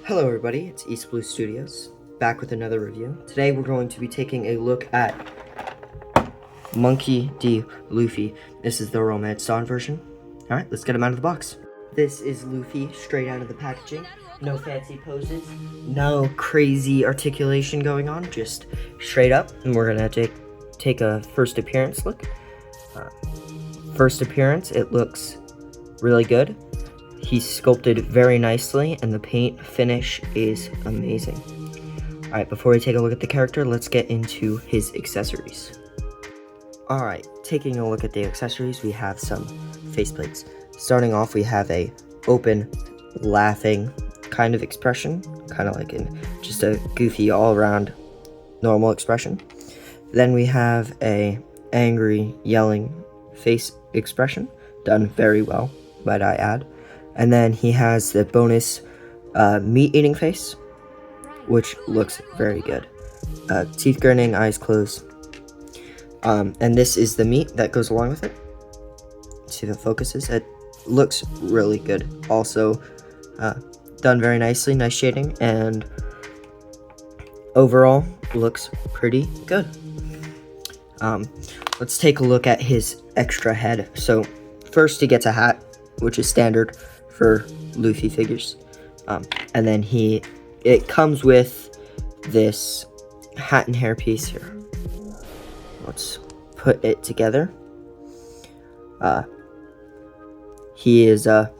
Hello everybody, it's East Blue Studios, back with another review. Today we're going to be taking a look at Monkey D. Luffy. This is the Romance Dawn version. Alright, let's get him out of the box. This is Luffy, straight out of the packaging. No fancy poses, no crazy articulation going on, just straight up. And we're gonna take a first appearance look. First appearance, it looks really good. He's sculpted very nicely, and the paint finish is amazing. Alright, before we take a look at the character, let's get into his accessories. Alright, taking a look at the accessories, we have some faceplates. Starting off, we have a open, laughing kind of expression, kind of like in just a goofy, all-around, normal expression. Then we have a angry, yelling face expression, done very well, might I add. And then he has the bonus meat-eating face, which looks very good. Teeth grinning, eyes closed. And this is the meat that goes along with it. See the focuses? It looks really good. Also, done very nicely, nice shading, and overall looks pretty good. Let's take a look at his extra head. So first he gets a hat, which is standard for Luffy figures, and then it comes with this hat and hair piece here. Let's put it together. He's had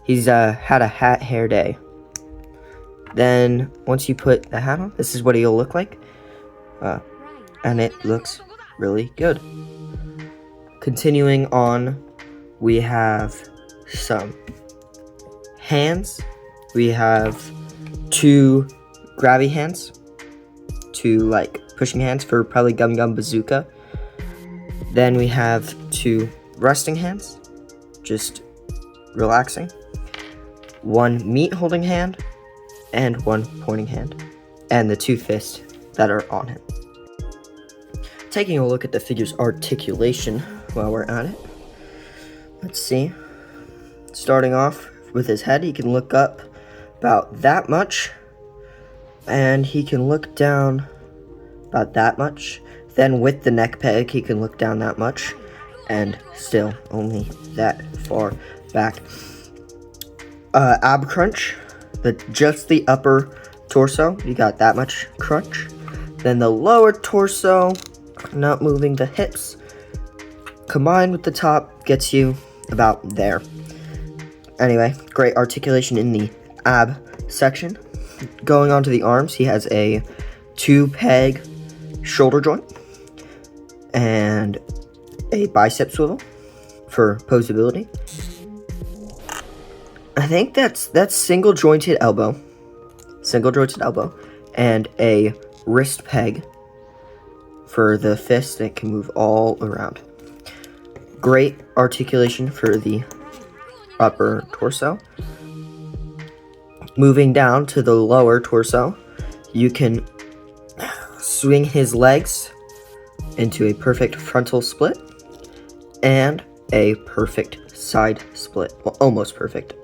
a hat hair day. Then once you put the hat on, this is what he'll look like, and it looks really good. Continuing on, we have some hands. We have two grabby hands, two like pushing hands for probably Gum Gum Bazooka. Then we have two resting hands, just relaxing. One meat holding hand and one pointing hand, and the two fists that are on him. Taking a look at the figure's articulation while we're at it. Let's see. Starting off with his head, he can look up about that much, and he can look down about that much. Then with the neck peg, he can look down that much, and still only that far back. Ab crunch, just the upper torso, you got that much crunch. Then the lower torso, not moving the hips, combined with the top, gets you about there. Anyway, great articulation in the ab section. Going on to the arms, he has a 2-peg shoulder joint and a bicep swivel for posability. I think that's single jointed elbow, and a wrist peg for the fist that can move all around. Great articulation for the upper torso. Moving down to the lower torso, you can swing his legs into a perfect frontal split and a perfect side split, well, almost perfect.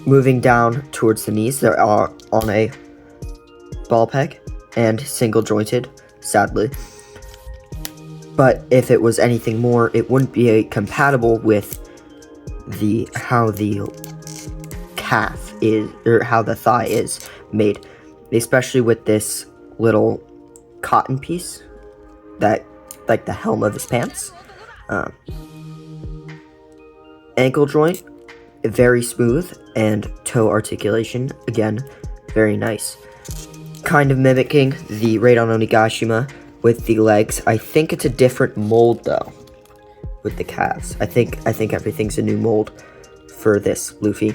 Moving down towards the knees, they are on a ball peg and single jointed, sadly. But if it was anything more, it wouldn't be compatible with how the calf is, or how the thigh is made, especially with this little cotton piece that like the helm of his pants. Ankle joint, very smooth, and toe articulation, again, very nice. Kind of mimicking the Raiden Onigashima with the legs. I think it's a different mold though with the calves. I think everything's a new mold for this Luffy,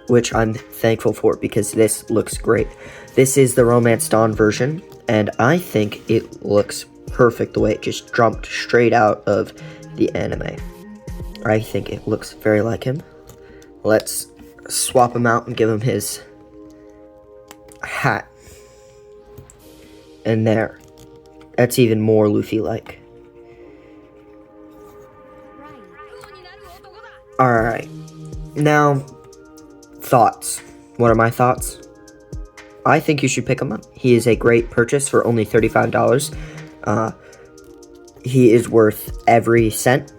which I'm thankful for because this looks great. This is the Romance Dawn version, and I think it looks perfect the way it just jumped straight out of the anime. I think it looks very like him. Let's swap him out and give him his hat. And there. That's even more Luffy-like. Alright. Now, thoughts. What are my thoughts? I think you should pick him up. He is a great purchase for only $35. He is worth every cent.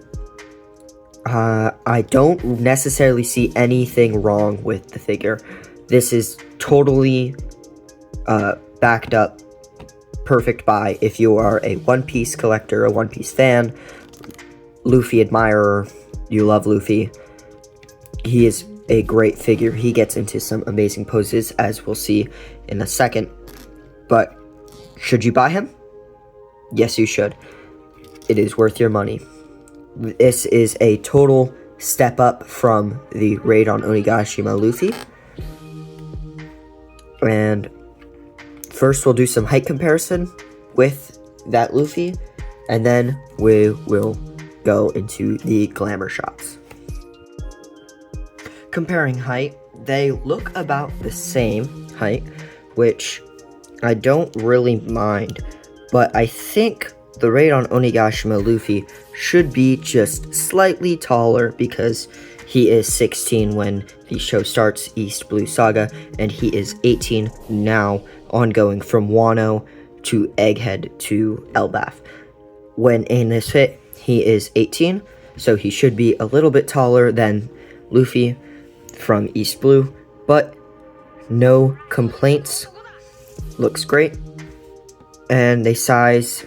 I don't necessarily see anything wrong with the figure. This is totally backed up, perfect buy if you are a One Piece collector, a One Piece fan, Luffy admirer, you love Luffy. He is a great figure. He gets into some amazing poses, as we'll see in a second. But should you buy him? Yes, you should. It is worth your money. This is a total step up from the raid on Onigashima Luffy. And first we'll do some height comparison with that Luffy, and then we will go into the glamour shots. Comparing height, they look about the same height, which I don't really mind, but I think the raid on Onigashima Luffy should be just slightly taller because he is 16 when the show starts, East Blue Saga, and he is 18 now, ongoing from Wano to Egghead to Elbaf. When in this hit, he is 18, so he should be a little bit taller than Luffy from East Blue, but no complaints. Looks great. And they size,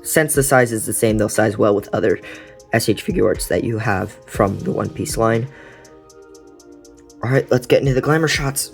since the size is the same, they'll size well with other SH figure arts that you have from the One Piece line. Alright, let's get into the glamour shots.